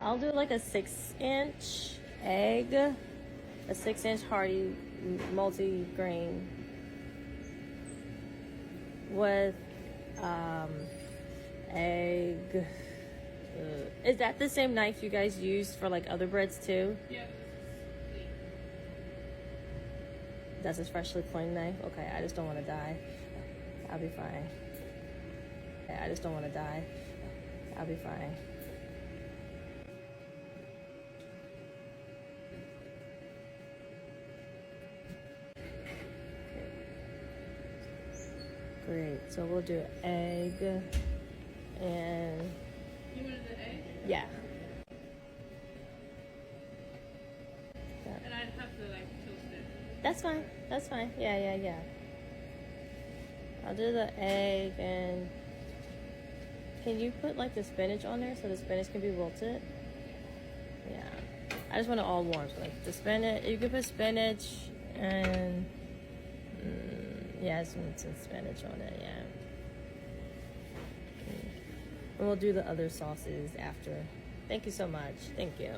I'll do like a 6-inch egg, a 6-inch hearty multi-grain with egg. Is that the same knife you guys use for like other breads too? Yeah. That's a freshly cleaned knife? Okay, I just don't want to die. I'll be fine. Okay, I just don't want to die. I'll be fine. Great. So we'll do egg and You wanted the egg? yeah. And I'd have to like toast it. That's fine. That's fine. Yeah. I'll do the egg and can you put like the spinach on there so the spinach can be wilted? Yeah. I just want it all warm. So like the spinach, you can put spinach and yeah, some spinach on it, yeah. And we'll do the other sauces after. Thank you so much. Thank you.